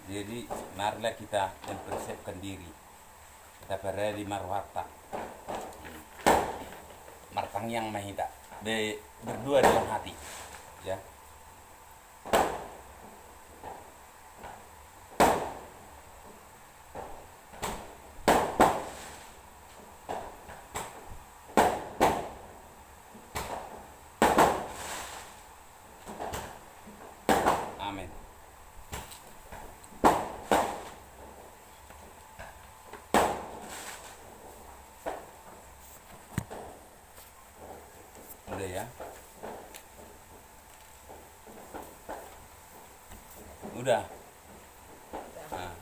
Jadi marilah kita mempersiapkan diri. Kita berada di marwata. Martang yang mahita. Berdua dalam hati. Ya. Amin. Udah ya. Udah. Nah,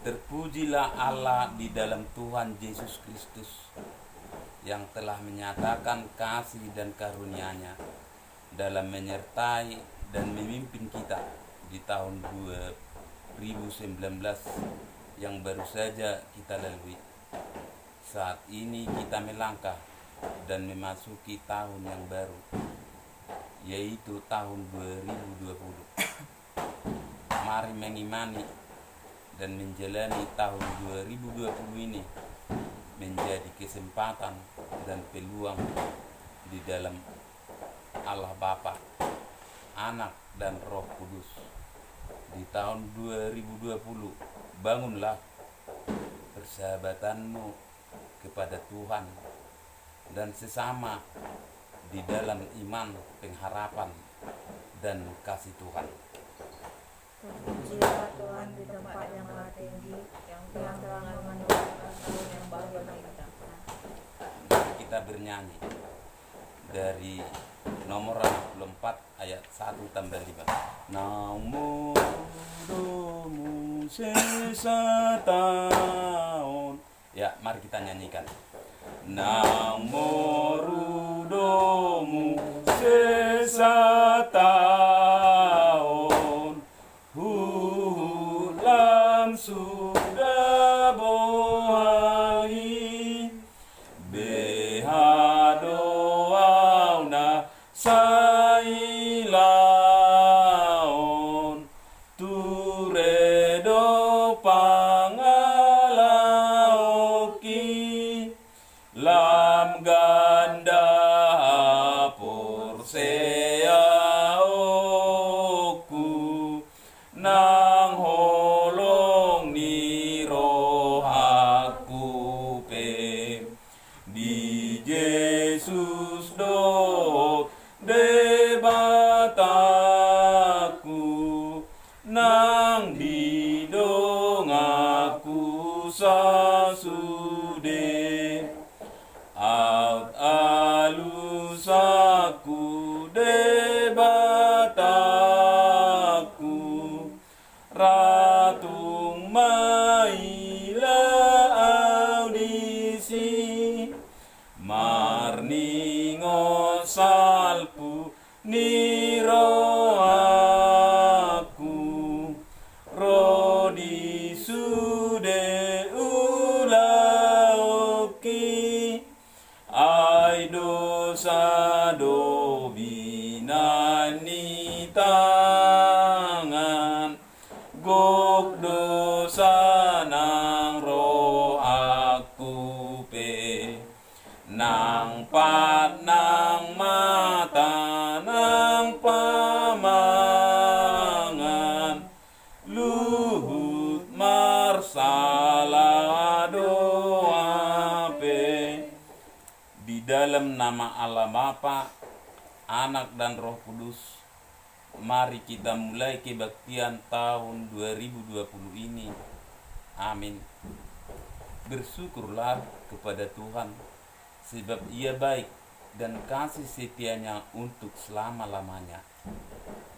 terpujilah Allah di dalam Tuhan Yesus Kristus yang telah menyatakan kasih dan karunia-Nya dalam menyertai dan memimpin kita di tahun 2019 yang baru saja kita lalui. Saat ini kita melangkah dan memasuki tahun yang baru, yaitu tahun 2020. Mari mengimani dan menjalani tahun 2020 ini menjadi kesempatan dan peluang di dalam Allah Bapa, Anak dan Roh Kudus. Di tahun 2020 bangunlah persahabatanmu kepada Tuhan dan sesama di dalam iman, pengharapan, dan kasih Tuhan. Terpujilah Tuhan di tempat yang maha tinggi, yang telah menganugerahkan tahun yang baru bagi kita. Mari kita bernyanyi dari nomor 64 ayat 1 tambah 5. Namu domu sesatahun. Ya, mari kita nyanyikan. Namu domu sesatahun. Hulam sudah bohai. Behadoauna sailaon turedo pangalaoki lam ganda porseaoku nang holong ni rohaku pe di Yesus do debataku nang bidong aku sasude out alusaku debataku ratung maila audisi marningo salpu niro aku rodi sude ulaoki ai dosa do binani tangan gok dosa nang roh aku pe nang pat nang mata nang pamangan luhut marsala doa pe. Di dalam nama Allah Bapa, Anak dan Roh Kudus, mari kita mulai kebaktian tahun 2020 ini. Amin. Bersyukurlah kepada Tuhan, sebab Ia baik dan kasih setianya untuk selama-lamanya.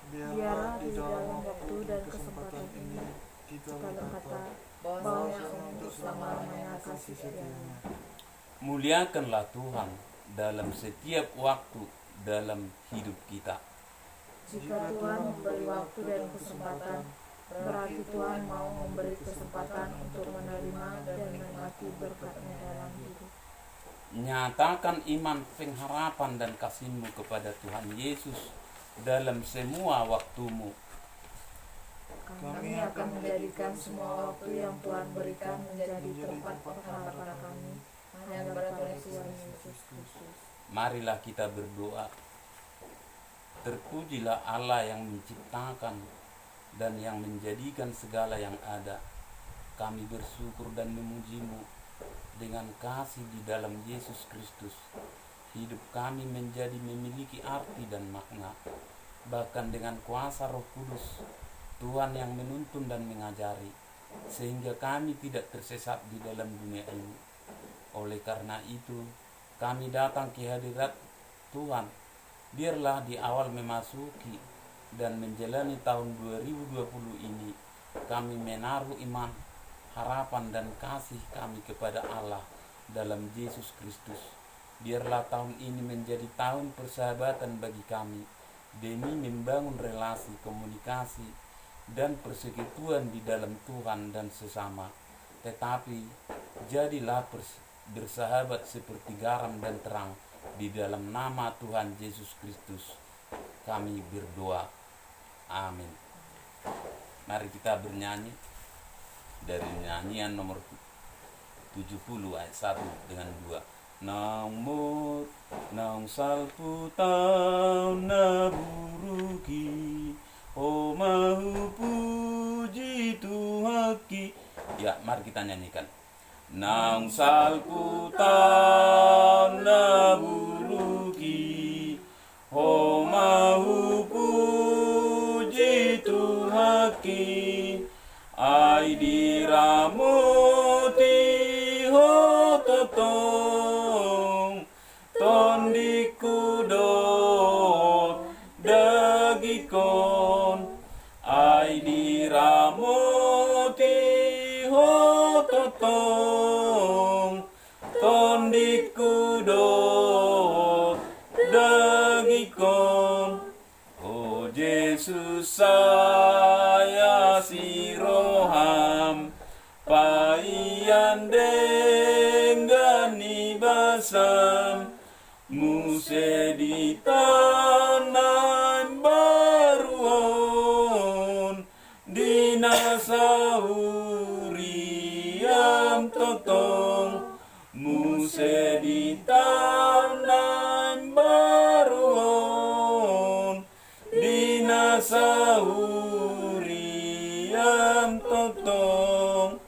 Biarlah di dalam waktu dan kesempatan ini kita berkata bahwa untuk selama-lamanya kasih setianya. Muliakanlah Tuhan dalam setiap waktu dalam hidup kita. Jika Tuhan memberi waktu dan kesempatan, berarti Tuhan mau memberi kesempatan untuk menerima dan menikmati berkat-Nya dalam hidup. Nyatakan iman, pengharapan, dan kasih-Mu kepada Tuhan Yesus dalam semua waktumu. Kami akan menjadikan semua waktu yang Tuhan berikan menjadi tempat pengharapan kami hanya kepada Tuhan Yesus Kristus. Marilah kita berdoa. Terpujilah Allah yang menciptakan dan yang menjadikan segala yang ada. Kami bersyukur dan memuji-Mu dengan kasih di dalam Yesus Kristus. Hidup kami menjadi memiliki arti dan makna. Bahkan dengan kuasa Roh Kudus, Tuhan yang menuntun dan mengajari, sehingga kami tidak tersesat di dalam dunia ini. Oleh karena itu, kami datang ke hadirat Tuhan. Biarlah di awal memasuki dan menjalani tahun 2020 ini, kami menaruh iman, harapan dan kasih kami kepada Allah dalam Yesus Kristus. Biarlah tahun ini menjadi tahun persahabatan bagi kami, demi membangun relasi, komunikasi, dan persekutuan di dalam Tuhan dan sesama. Tetapi jadilah bersahabat seperti garam dan terang. Di dalam nama Tuhan Yesus Kristus kami berdoa. Amin. Mari kita bernyanyi dari nyanyian nomor 70 ayat 1 dengan 2. Nang salpu tau na buruki, o mahu puji Tuhaki. Ya, mari kita nyanyikan. Nang salpu tau na buruki, o mahu puji Tuhaki. Ai diramoti ho totong, tondi kudot dagikon. Ai diramoti ho totong, tondi kudot dagikon. O Yesus saya siroham, paian dengan ibasam, muse di tanah baruon, dinasahuriam totong, muse di tanah baruon, dinasahuriam totong.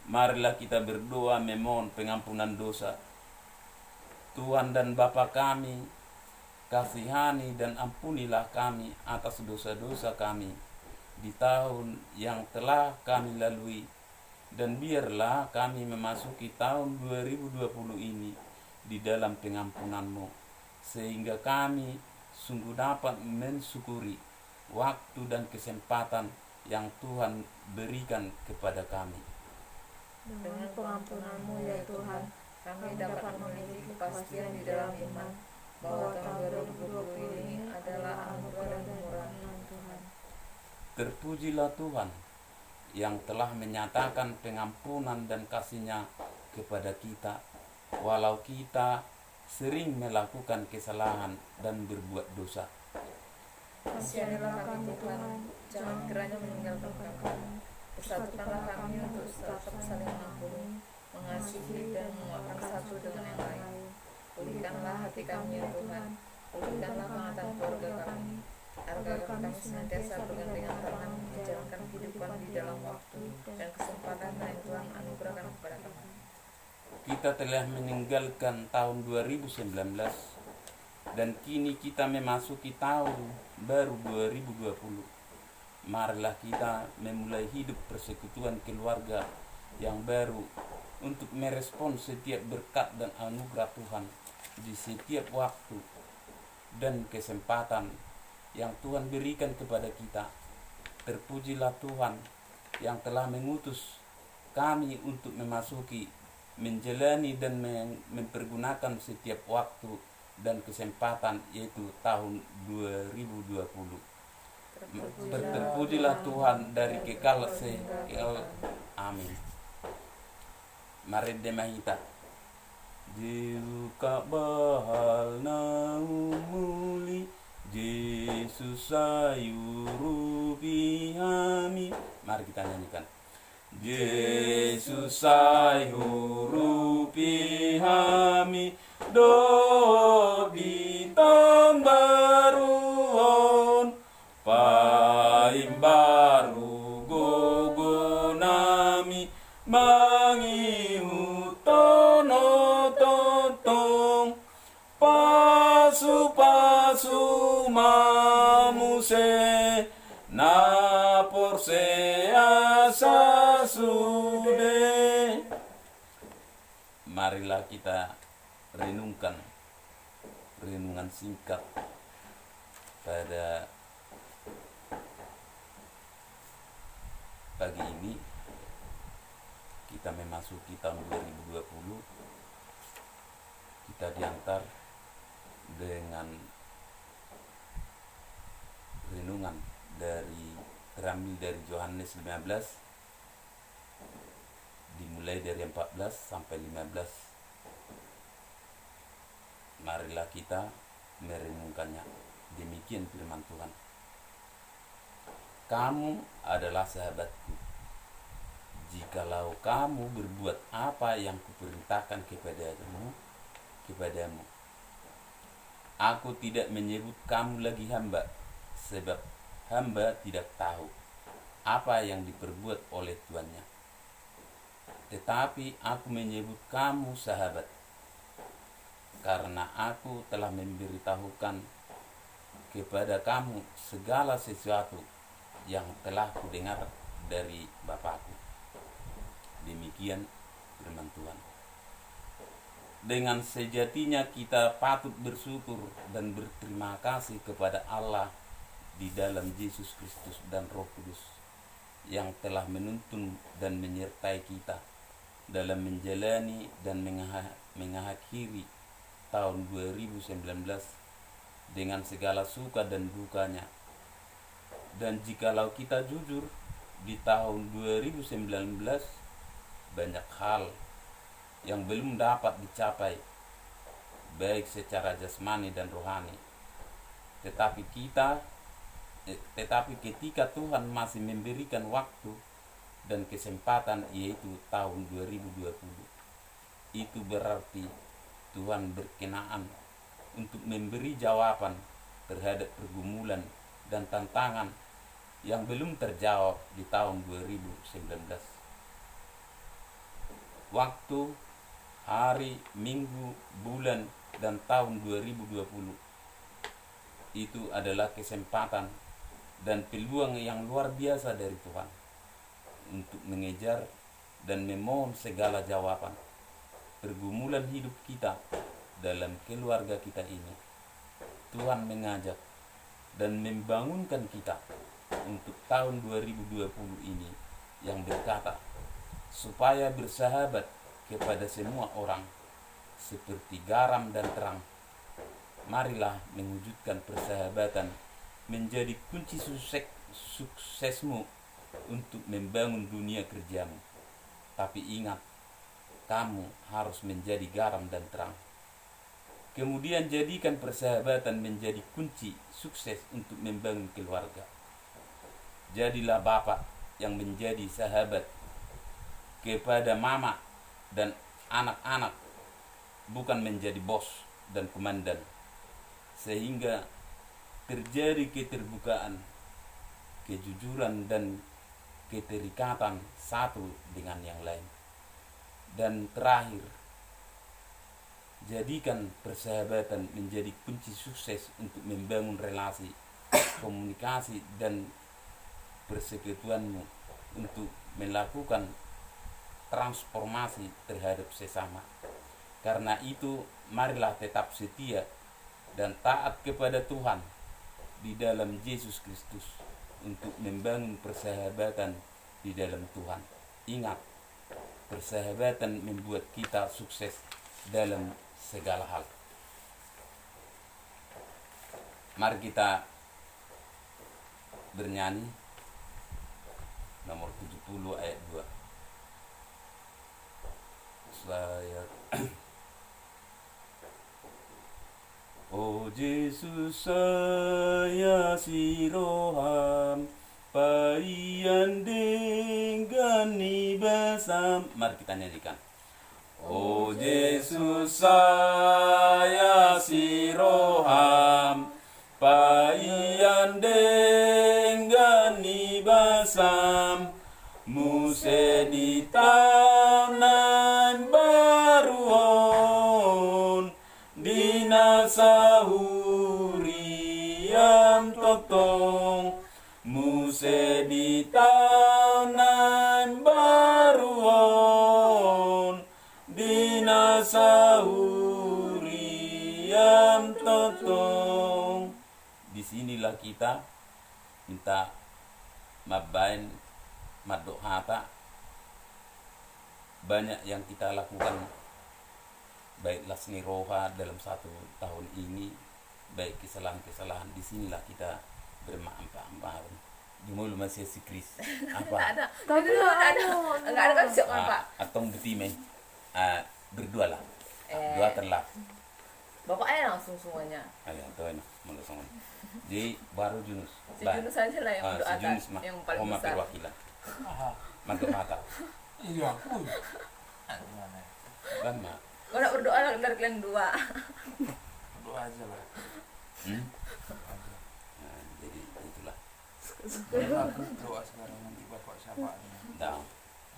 Marilah kita berdoa memohon pengampunan dosa. Tuhan dan Bapa kami, kasihani dan ampunilah kami atas dosa-dosa kami di tahun yang telah kami lalui, dan biarlah kami memasuki tahun 2020 ini di dalam pengampunan-Mu, sehingga kami sungguh dapat mensyukuri waktu dan kesempatan yang Tuhan berikan kepada kami. Dengan pengampunan-Mu ya Tuhan, kami dapat memiliki kepastian di dalam iman bahwa tahun 2020 ini adalah anugerah dan murah Tuhan. Terpujilah Tuhan yang telah menyatakan pengampunan dan kasih-Nya kepada kita, walau kita sering melakukan kesalahan dan berbuat dosa. Kasihanilah kami Tuhan, jangan kiranya meninggalkan kami. Bersatukanlah kami untuk tetap saling mengampuni, mengasihi dan menguatkan satu dengan yang lain. Pulihkanlah hati kami ya Tuhan, pulihkanlah pengatan keluarga kami, agar kami senantiasa bergandengan tangan menjalankan kehidupan di dalam waktu dan kesempatan yang Tuhan anugerahkan kepada kami. Kita telah meninggalkan tahun 2019 dan kini kita memasuki tahun baru 2020. Marilah kita memulai hidup persekutuan keluarga yang baru untuk merespon setiap berkat dan anugerah Tuhan di setiap waktu dan kesempatan yang Tuhan berikan kepada kita. Terpujilah Tuhan yang telah mengutus kami untuk memasuki, menjalani dan mempergunakan setiap waktu dan kesempatan, yaitu tahun 2020. Terpujilah Tuhan dari kekal sekal. Amin. Mari demahita. Jiuka bahal naumuli, Yesus sayuru bihami, Mari kita nyanyikan. Yesus sai hurupi hami do di tahun baruon paim baru gogo nami mangi hutono totong pasu pasu mamuse na porse asa sude. Marilah kita renungkan renungan singkat pada pagi ini. Kita memasuki tahun 2020. Kita diantar dengan renungan terambil dari Yohanes 15, dimulai dari 14 sampai 15. Marilah kita merenungkannya. Demikian firman Tuhan. Kamu adalah sahabatku, jikalau kamu berbuat apa yang kuperintahkan kepadamu. Aku tidak menyebut kamu lagi hamba, sebab hamba tidak tahu apa yang diperbuat oleh tuannya. Tetapi aku menyebut kamu sahabat, karena aku telah memberitahukan kepada kamu segala sesuatu yang telah kudengar dari Bapakku. Demikian firman Tuhan. Dengan sejatinya kita patut bersyukur dan berterima kasih kepada Allah di dalam Yesus Kristus dan Roh Kudus yang telah menuntun dan menyertai kita dalam menjalani dan mengakhiri tahun 2019 dengan segala suka dan dukanya. Dan jikalau kita jujur, di tahun 2019 banyak hal yang belum dapat dicapai, baik secara jasmani dan rohani. Tetapi ketika Tuhan masih memberikan waktu dan kesempatan, yaitu tahun 2020, itu berarti Tuhan berkenaan untuk memberi jawaban terhadap pergumulan dan tantangan yang belum terjawab di tahun 2019. Waktu, hari, minggu, bulan, dan tahun 2020 itu adalah kesempatan dan peluang yang luar biasa dari Tuhan untuk mengejar dan memohon segala jawaban pergumulan hidup kita dalam keluarga kita ini. Tuhan mengajak dan membangunkan kita untuk tahun 2020 ini yang berkata, supaya bersahabat kepada semua orang seperti garam dan terang. Marilah mewujudkan persahabatan menjadi kunci suksesmu untuk membangun dunia kerjamu. Tapi ingat, kamu harus menjadi garam dan terang. Kemudian jadikan persahabatan menjadi kunci sukses untuk membangun keluarga. Jadilah bapak yang menjadi sahabat kepada mama dan anak-anak, bukan menjadi bos dan komandan, sehingga terjadi keterbukaan, kejujuran, dan keterikatan satu dengan yang lain. Dan terakhir, jadikan persahabatan menjadi kunci sukses untuk membangun relasi, komunikasi, dan persekutuanmu untuk melakukan transformasi terhadap sesama. Karena itu, marilah tetap setia dan taat kepada Tuhan di dalam Yesus Kristus untuk membangun persahabatan di dalam Tuhan. Ingat, persahabatan membuat kita sukses dalam segala hal. Mari kita bernyanyi nomor 70 ayat 2. Saya Oh Yesus, saya siroham paian de Mari kita nyanyikan. Oh Yesus saya siroham paian dengan basam muse di tanah baruon dinasahurian totong muse di tanah baruon dinasahurian totong. Disinilah kita minta mabain madohata. Banyak yang kita lakukan baik lasni roha dalam 1 tahun ini, baik kesalahan-kesalahan. Disinilah kita bermaaf-maaf. Dimulai masih si Kris apa? Ada. Tapi Enggak ada kan siapa Pak? Atau betime berdua lah. Dua telah. Bapak aja langsung semuanya. Ayo, tuh enak melusong. Jadi baru Junus. Si Junus aja lah yang Si mendoakan, Junus mah yang paling Oma besar. perwakilan. Madohata. Iya, gimana ya? Kan mah. Kau nak berdoa lah dari kalian 2. Doa aja lah. Nah, jadi itulah. Aku doa sekarang nanti bapak siapa nih? Dang.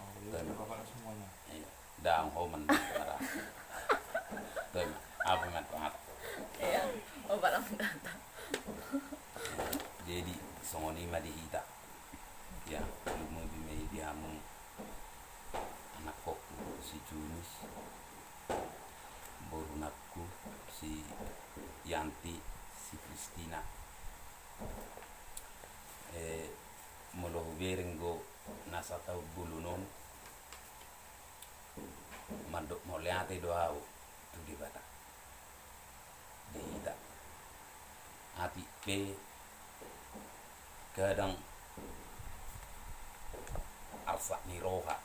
Oh, jadi bapak semuanya. Iya. Dang homan marah. Tuh mah. Apa madohata. Iya. Bapak langsung datang. Jadi songoni madihita. Ya, lumo bime diamu anak kokku si Junus, borunakku si Yanti, si Kristina. Moloh berenggo nasa tau bulunon mandok moleate doau tu di bata. Dihita. Hati pe kadang alsa ni roha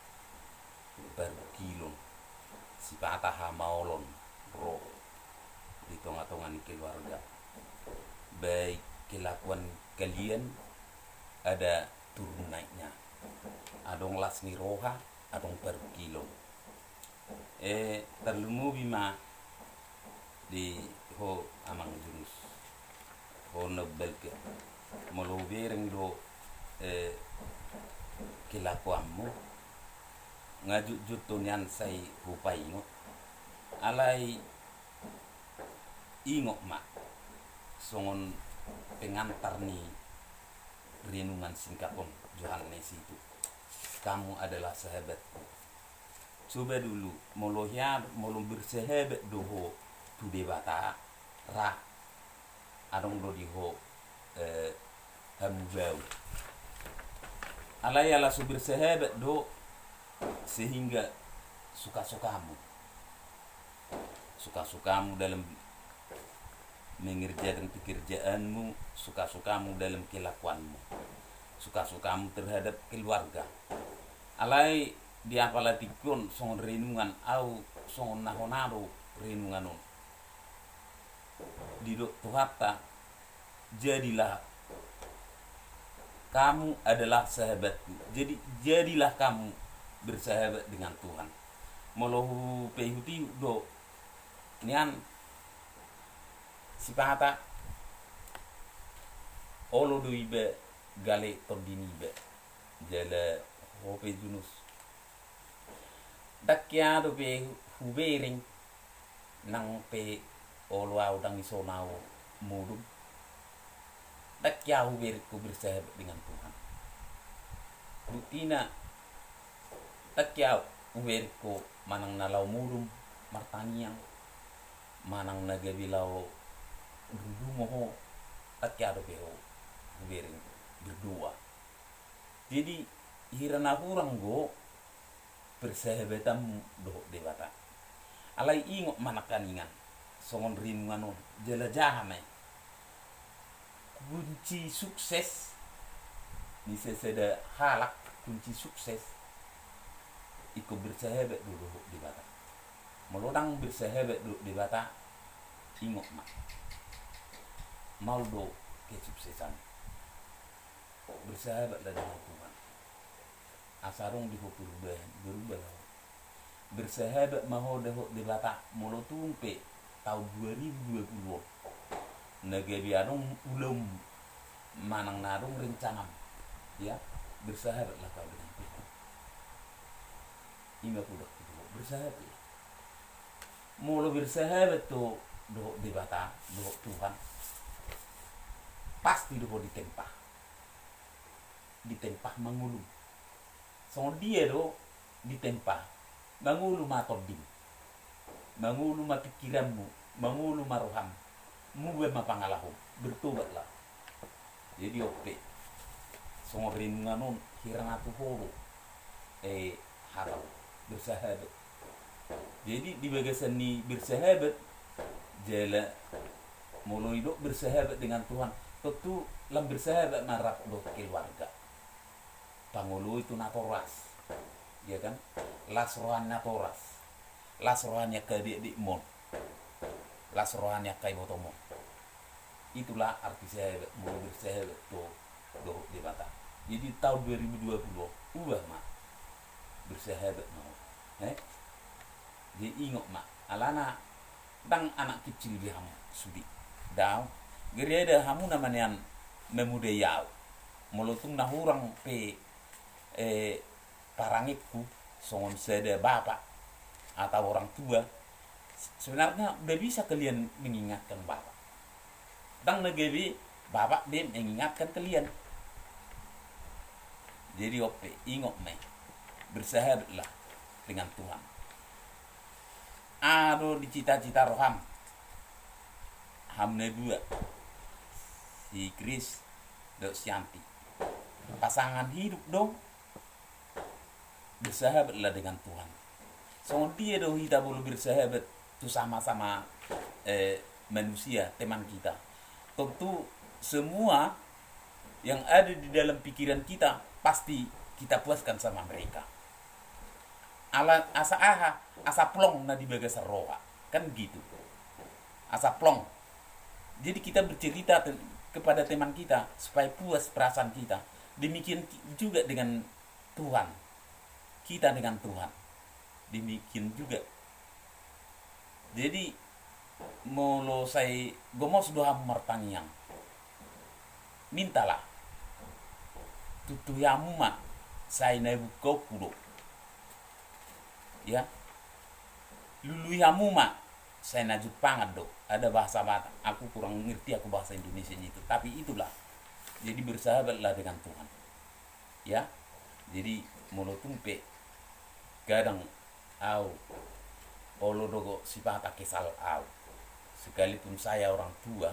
berkilon si patah maolon roh di tengah-tengah keluarga. Baik kelakuan kalian ada turun naiknya, adong las ni roha, adong berkilon. Terlumu bima di ho amang Junus ho nobel ke molo bereng do kelakuanmu ngaju jutunian say hupai ngo alai ingok mak songon pengantar ni renungan singkapon Yohanes itu. Kamu adalah sahabatku. Coba dulu molo bersahabat doho tu debata ra adong do diho habubau alai ala subir sahabat do sehingga suka-sukamu dalam mengerjakan pekerjaanmu, suka-sukamu dalam kelakuanmu, suka-sukamu terhadap keluarga. Alai di apalatikun songon renungan au songon nahonaro renungan on di Tuhatta. Jadilah kamu adalah sahabatku. Jadi jadilah kamu bersahabat dengan Tuhan. Molohu pehuti do nian sipata olo do ibe gale tordini ibe jala hope Junus dakya do be hubering nang pe olo au dang isonau mudum dakya huber ku bersahabat dengan Tuhan. Butina dakya huber ko manang nalau mudum martaniang manang nagabilau berdumo dakya do beho hubering berdua. Jadi hirana kurang go persahabatan do dewata alai ingok manakaningan songon rinungan jelajah kunci sukses ni seseda halak kunci sukses ikut bersahabat dulu di bata melodang bersahabat dulu di bata ingok mak maldo kesuksesan bersahabat dengan Tuhan asarong di berubah bersahabat mahodaho di bata mulu tumpe tahun 2020 negeri anong ulum manang narung rencana ya bersahabatlah kau dengan Tuhan. Ingat udah bersahabat ya. Mulu bersahabat tuh doh di bata doh Tuhan pasti doh ditempah mangulu so dia doh ditempah mangulu matoding mangulu mapikiranmu mangulu maroham muwe mapangalahu bertobatlah jadi oke songorin nganon hirang atu horo harap bersahabat jadi di bagasan ni bersahabat jala mulai dok bersahabat dengan Tuhan tentu lam bersahabat marap dok keluarga pangulu itu natoras ya kan las rohannya toras las rohannya ke adik mon las rohannya kai botomo itulah arti sahabat mulai bersahabat tuh do di mata jadi tahun 2020 ubah mak bersahabat mau jadi ingat mak alana dang anak kecil di hamu sudi daw gereda hamu namanya memuda yau mulutung nahurang pe parangitku songon seda bapak atau orang tua sebenarnya udah bisa kalian mengingatkan bapak dang negeri bapak dia mengingatkan kalian jadi ope ingat me bersahabatlah dengan Tuhan aduh di cita-cita roham hamne dua si Kris dok Sianti pasangan hidup dong bersahabatlah dengan Tuhan so dia doh kita boleh bersahabat tuh sama-sama manusia teman kita tentu semua yang ada di dalam pikiran kita pasti kita puaskan sama mereka asa plong na di bagasar roha kan gitu asa plong jadi kita bercerita kepada teman kita supaya puas perasaan kita demikian juga dengan Tuhan kita dengan Tuhan demikian juga jadi molo saya gomos doa mertangiang mintalah tutuyamu mak saya naik kau kudo ya luluyamu mak saya najut pangat do ada bahasa Batak aku kurang ngerti aku bahasa Indonesia itu tapi itulah jadi bersahabatlah dengan Tuhan ya jadi molo tumpe kadang au olo dogo sifat kesal au sekalipun saya orang tua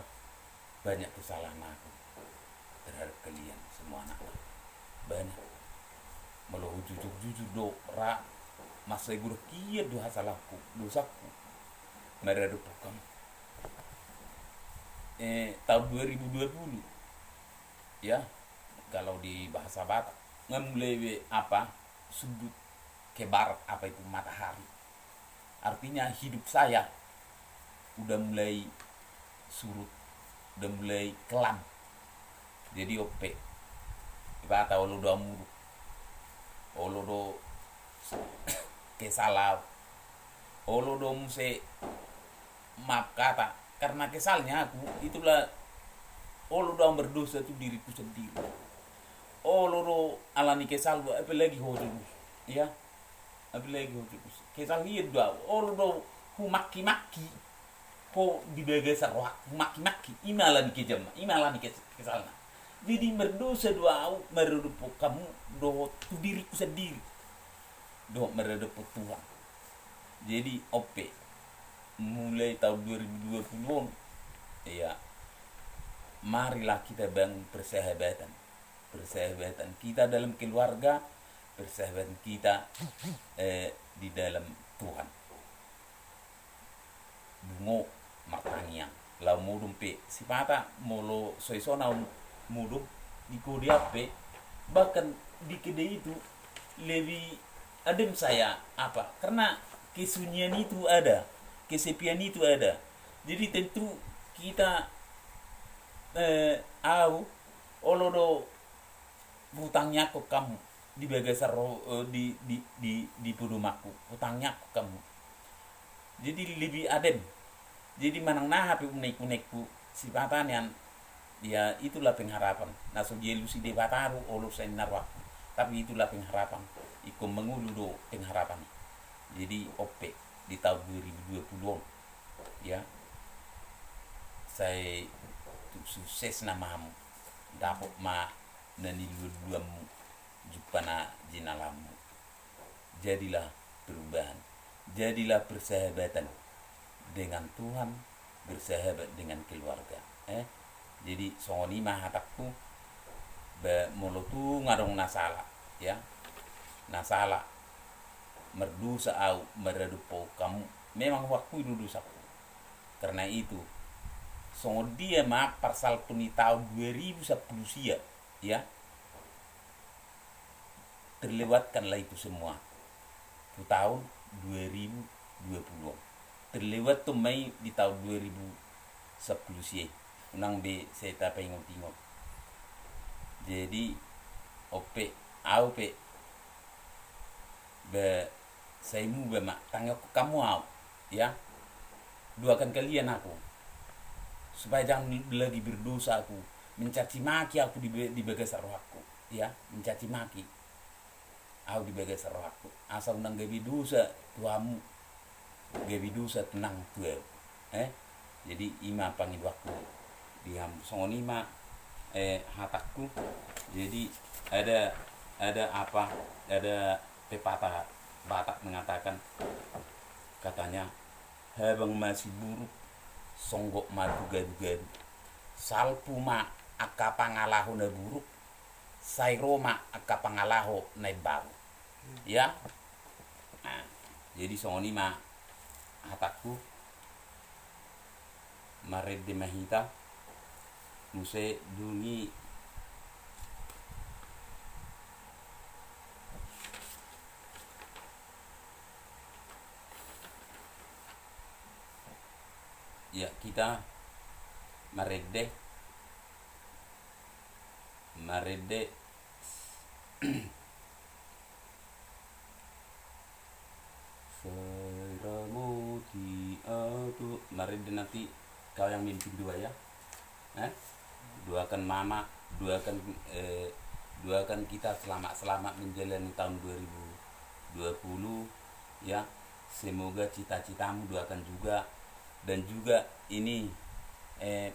banyak kesalahan aku terhadap kalian semua anak banyak melo jujur do ra masa ibu kia do hasalahku dosaku mereka tukang tahun 2020 ya kalau di bahasa Batak ngemulai apa sudut ke barat apa itu matahari artinya hidup saya udah mulai surut udah mulai kelam jadi ope kata olo do amuru olo do kesalah olo do muse maaf kata karena kesalnya aku itulah olo do berdosa itu diriku sendiri olo do alani kesal apalagi hojus ya apalagi hojus kesal hidup do olo do humaki-maki po di bagasar roh maki-maki imalan kejam imalan kesalna jadi berdosa doa meredup kamu do diriku sendiri do meredup Tuhan jadi ope mulai tahun 2020 ya marilah kita bangun persahabatan kita dalam keluarga persahabatan kita di dalam Tuhan bungo martangiang lau mudum pe sipata molo soisona mudum di kodiape bahkan di kede itu lebih adem saya apa karena kesunyian itu ada kesepian itu ada jadi tentu kita olodo hutangnya kok kamu di bagasar di pudumaku utangnya aku kamu. Jadi lebih adem. Jadi manang nah hape unek-unekku sifatan yang ya itulah pengharapan. Nah so jelusi de bataru olo senarwa. Tapi itulah pengharapan. Iko mengulu do pengharapan. Jadi OP di tahun 2020 ya. Saya sukses namamu. Dapat ma nani duamu jupana jinalamu. Jadilah perubahan. Jadilah persahabatan dengan Tuhan, bersahabat dengan keluarga. Jadi songoni mahatakku mulutu ngarong nasala ya. Nasala merdusa au meredupo kamu memang waktu itu dosaku. Karena itu songo dia ma pasal puni tahun 2010 ya. Terlewatkanlah itu semua. Itu tahun 2020. Terlewat tuh Mei di tahun 2010 unang be saya tak pengen-tengok. Jadi ope au pe be saya mu be mak tangok kamu au ya. Doakan kalian aku supaya jangan lagi berdosa aku mencaci maki aku di bagasar aku ya, mencaci maki aku di bagasar aku asal unang gabi dosa tuamu gabi dosa tenang tuh jadi ima panggil waktu diam songonima hatakku. Jadi ada pepatah Batak mengatakan, katanya habang masih buruk songgok madu gadu-gadu salpu ma aka pangalaho na buruk sairoma aka pangalaho na baru ya. Nah, jadi songonima hatakku mared de mahita muse dungi ya kita marede Seramuti aku marede nanti kau yang mimpin dua ya. Doakan mama, doakan kita selamat menjalani tahun 2020 ya. Semoga cita-citamu doakan juga, dan juga ini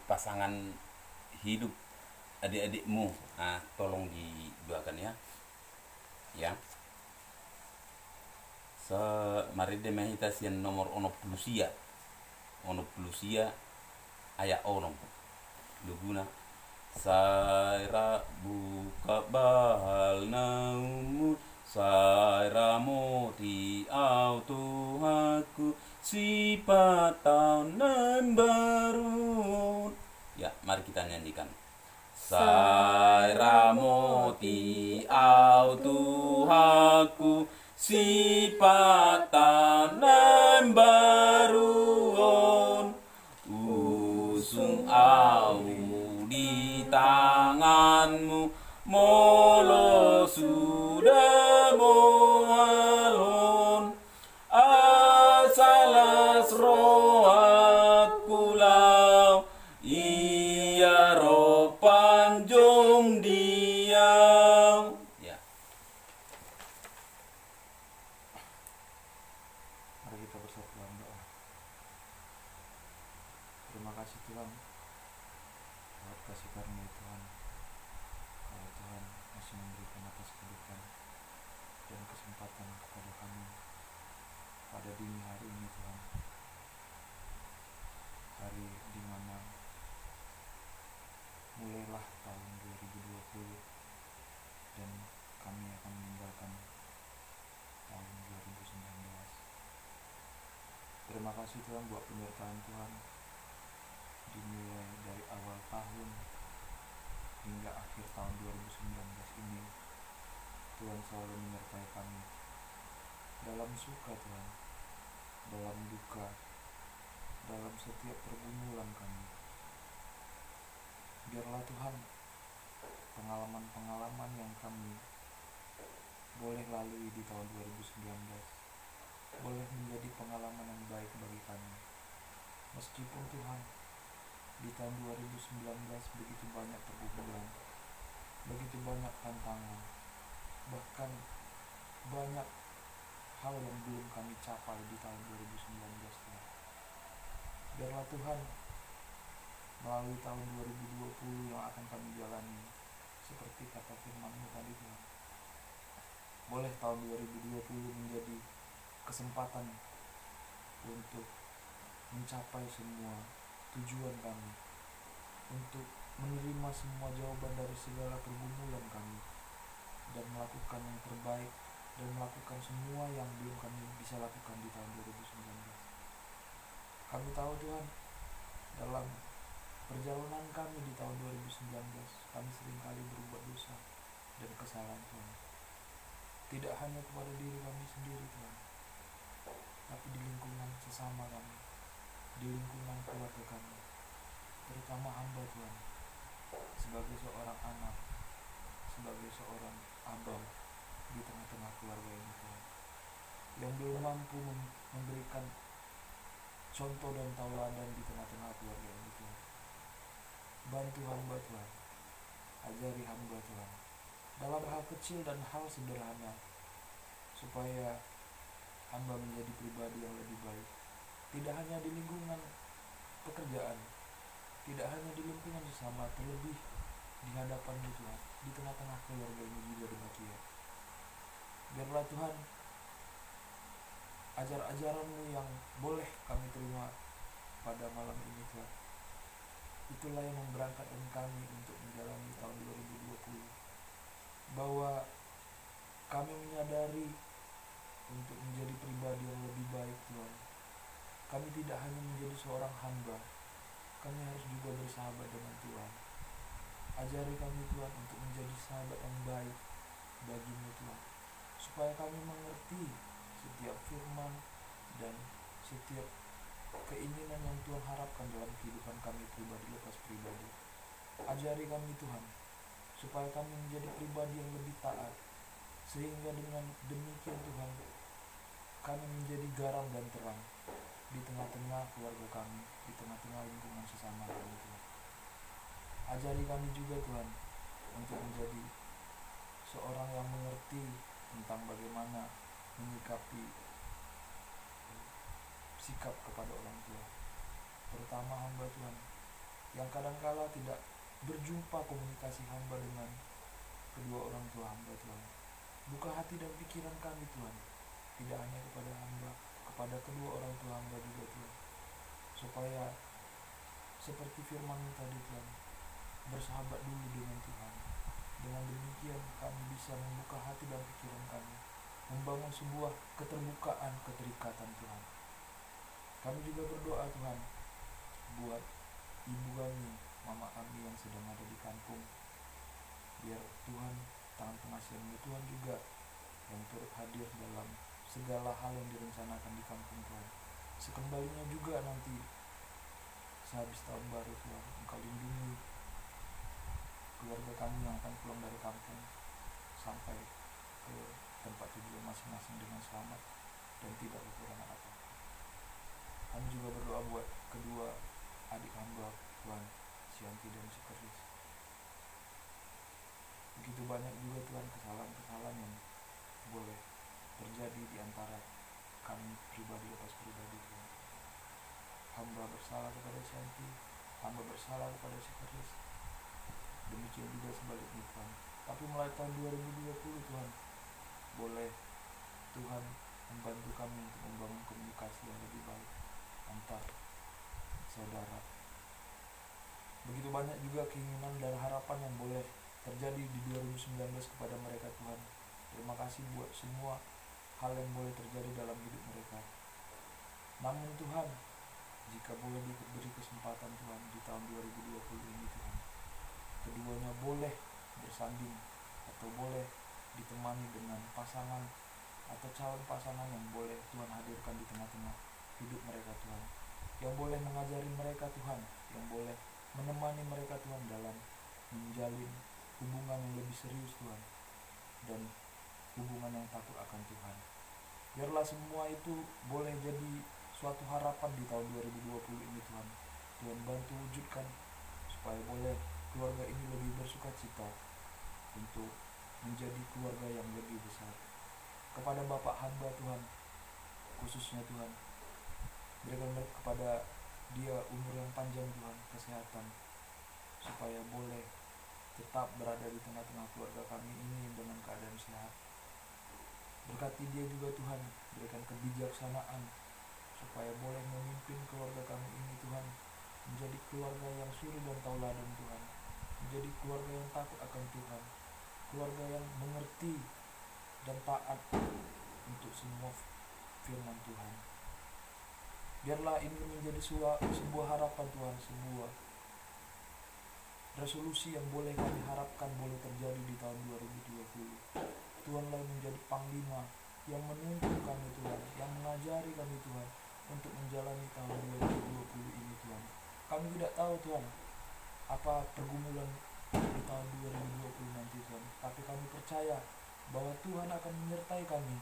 pasangan hidup adik-adikmu tolong didoakan ya. Mari demahita sian nomor ono plusia aya ono luguna saira buka bahal naumu saira moti au Tuhanku sifat tahun baru ya. Mari kita nyanyikan saira moti au Tuhanku sifat tahun baru usung au di tanganmu molo sudah moalon asalas rohat pulau iya roh panjung diam ya. Mari kita bersatu dalam doa. Terima kasih Tuhan buat kasih karunia Tuhan. Kalau Tuhan masih memberikan atas kehidupan dan kesempatan kepada kami pada dini hari ini Tuhan, hari di mana mulailah tahun 2020 dan kami akan meninggalkan tahun 2019. Terima kasih Tuhan buat penyertaan Tuhan dimulai dari awal tahun hingga akhir tahun 2019 ini. Tuhan selalu menyertai kami dalam suka Tuhan, dalam duka, dalam setiap pergumulan kami. Biarlah Tuhan pengalaman-pengalaman yang kami boleh lalui di tahun 2019, boleh menjadi pengalaman yang baik bagi kami. Meskipun Tuhan, di tahun 2019 begitu banyak pergumulan, begitu banyak tantangan, bahkan banyak hal yang belum kami capai di tahun 2019 Tuhan. Biarlah Tuhan, melalui tahun 2020 yang akan kami jalani, seperti kata firman-Mu tadi Tuhan, boleh tahun 2020 menjadi kesempatan untuk mencapai semua tujuan kami, untuk menerima semua jawaban dari segala pergumulan kami, dan melakukan yang terbaik, dan melakukan semua yang belum kami bisa lakukan di tahun 2019. Kami tahu Tuhan, dalam perjalanan kami di tahun 2019, kami seringkali berbuat dosa dan kesalahan Tuhan. Tidak hanya kepada diri kami sendiri Tuhan, tapi di lingkungan sesama kami, di lingkungan keluarga kami, terutama hamba Tuhan, sebagai seorang anak, sebagai seorang abang di tengah-tengah keluarga ini Tuhan, yang belum mampu memberikan contoh dan tauladan di tengah-tengah keluarga ini Tuhan. Bantu hamba Tuhan, ajari hamba Tuhan, dalam hal kecil dan hal sederhana, supaya hamba menjadi pribadi yang lebih baik, tidak hanya di lingkungan pekerjaan, tidak hanya di lingkungan sesama, terlebih di hadapan-Mu Tuhan, di tengah-tengah keluarga ini juga demikian. Biarlah Tuhan, ajar-ajaran-Mu yang boleh kami terima pada malam ini Tuhan, itulah yang memberangkatkan kami untuk menjalani tahun 2020, bahwa kami menyadari untuk menjadi pribadi yang lebih baik Tuhan, kami tidak hanya menjadi seorang hamba, kami harus juga bersahabat dengan Tuhan. Ajari kami Tuhan untuk menjadi sahabat yang baik bagi-Mu Tuhan, supaya kami mengerti setiap firman dan setiap keinginan yang Tuhan harapkan dalam kehidupan kami pribadi lepas pribadi. Ajari kami Tuhan, supaya kami menjadi pribadi yang lebih taat, sehingga dengan demikian Tuhan, kami menjadi garam dan terang di tengah-tengah keluarga kami, di tengah-tengah lingkungan sesama kami Tuhan. Ajari kami juga Tuhan, untuk menjadi seorang yang mengerti tentang bagaimana menyikapi sikap kepada orang tua, terutama hamba Tuhan, yang kadangkala tidak berjumpa komunikasi hamba dengan kedua orang tua hamba Tuhan. Buka hati dan pikiran kami Tuhan, tidak hanya kepada hamba, kepada kedua orang tua hamba juga Tuhan, supaya seperti firman-Mu tadi Tuhan, bersahabat dulu dengan Tuhan. Dengan demikian kami bisa membuka hati dan pikiran kami, membangun sebuah keterbukaan, keterikatan Tuhan. Kami juga berdoa Tuhan, buat ibu kami, mama kami yang sedang ada di kampung, biar Tuhan, tangan pengasihan-Mu Tuhan juga yang turut hadir dalam segala hal yang direncanakan di kampung Tuhan. Sekembalinya juga nanti sehabis tahun baru Tuhan, Engkau lindungi keluarga kami yang akan pulang dari kampung sampai ke tempat tujuan masing-masing dengan selamat dan tidak kekurangan apa-apa. Kami juga berdoa buat kedua adik hamba Tuhan, Sianti dan Sikeris. Begitu banyak juga Tuhan kesalahan-kesalahan yang boleh terjadi di antara kami pribadi lepas pribadi Tuhan. Hamba bersalah kepada Sianti, hamba bersalah kepada Sikeris, demikian juga sebaliknya Tuhan. Tapi mulai tahun 2020 Tuhan, boleh Tuhan membantu kami untuk membangun komunikasi yang lebih baik antar saudara. Begitu banyak juga keinginan dan harapan yang boleh terjadi di 2019 kepada mereka Tuhan. Terima kasih buat semua hal yang boleh terjadi dalam hidup mereka. Namun Tuhan, jika boleh diberi kesempatan Tuhan di tahun 2020 ini Tuhan, keduanya boleh bersanding atau boleh ditemani dengan pasangan atau calon pasangan yang boleh Tuhan hadirkan di tengah-tengah hidup mereka Tuhan, yang boleh mengajari mereka Tuhan, yang boleh menemani mereka Tuhan dalam menjalin hubungan yang lebih serius Tuhan, dan hubungan yang takut akan Tuhan. Biarlah semua itu boleh jadi suatu harapan di tahun 2020 ini Tuhan. Tuhan bantu wujudkan supaya boleh keluarga ini lebih bersuka cita untuk menjadi keluarga yang lebih besar. Kepada Bapak hamba Tuhan, khususnya Tuhan, berikan kepada dia umur yang panjang Tuhan, kesehatan, supaya boleh tetap berada di tengah-tengah keluarga kami ini dengan keadaan sehat. Berkati dia juga Tuhan, berikan kebijaksanaan supaya boleh memimpin keluarga kami ini Tuhan, menjadi keluarga yang suri dan tauladan Tuhan, menjadi keluarga yang takut akan Tuhan, keluarga yang mengerti dan taat untuk semua firman Tuhan. Biarlah ini menjadi sebuah harapan Tuhan, sebuah resolusi yang boleh kami harapkan boleh terjadi di tahun 2020. Tuhanlah yang menjadi panglima yang menuntun kami Tuhan, yang mengajari kami Tuhan untuk menjalani tahun 2020 ini Tuhan. Kami tidak tahu Tuhan apa pergumulan di tahun 2020 nanti Tuhan, tapi kami percaya bahwa Tuhan akan menyertai kami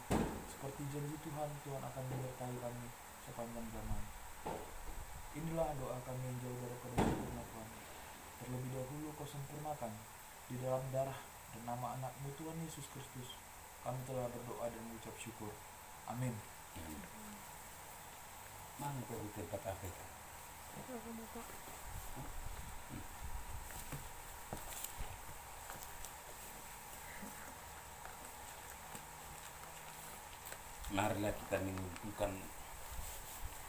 seperti janji Tuhan. Tuhan akan menyertai kami sepanjang zaman. Inilah doa kami yang jauh daripada sempurna Tuhan. Terlebih dahulu Kau sempurnakan di dalam darah dan nama anak-Mu Tuhan Yesus Kristus. Kami telah berdoa dan mengucap syukur. Amin. Mana kau tempat apa itu? Marilah kita mengumpulkan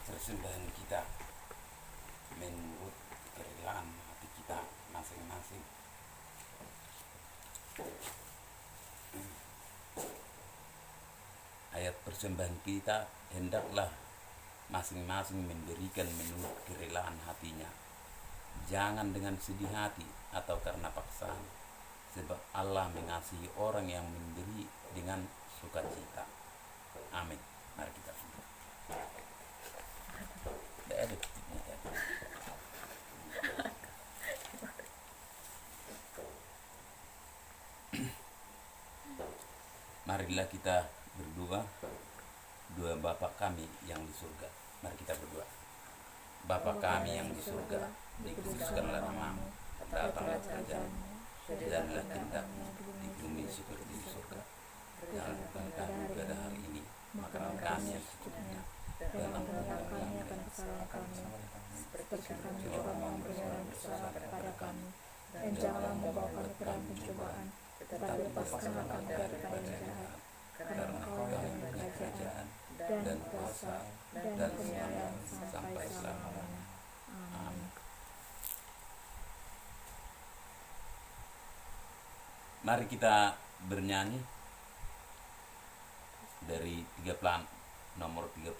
persembahan kita menurut kerelaan hati kita masing-masing. Ayat persembahan kita, hendaklah masing-masing memberikan menurut kerelaan hatinya, jangan dengan sedih hati atau karena paksaan, sebab Allah mengasihi orang yang memberi dengan sukacita. Amin. Mari kita berdoa. Tidak ada titiknya ya. Marilah kita berdoa. Doa Bapa kami yang di surga. Mari kita berdoa. Bapa kami yang di surga, dikuduskanlah namamu, datanglah kerajaanmu, jadilah kehendakmu di bumi seperti di surga. Jangan bukan kami pada hari ini makanan kami yang secukupnya, dan ampunilah kami akan kesalahan kami, seperti kami juga mengampuni orang bersalah kepada kami, dan janganlah membawa kami ke dalam pencobaan, tetapi lepaskanlah kami daripada yang jahat, karena Engkau yang memiliki kerajaan dan kuasa dan kemuliaan sampai selama-lamanya. Amin. Mari kita bernyanyi dari nomor 36.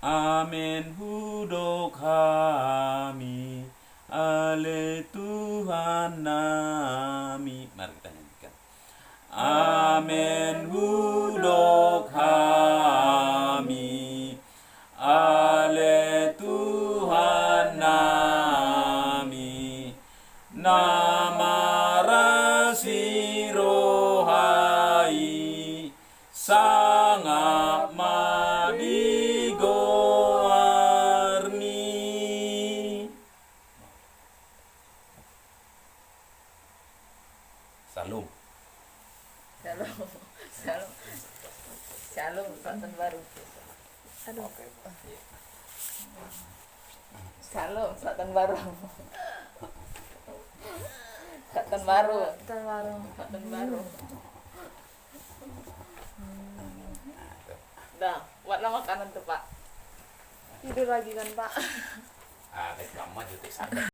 Amin hudok kami, ale Tuhan nami. Mari kita nyanyikan. Amin hudok kami, ale Tuhan nami, nama rasi rohai sangat madigoarni. Salam. Shalom, Tahun Baru. Aduh. Shalom, Tahun Baru. Tahun Baru. Tahun Baru. Dah, buatlah makanan tuh Pak. Tidur lagi kan Pak? Kamu aja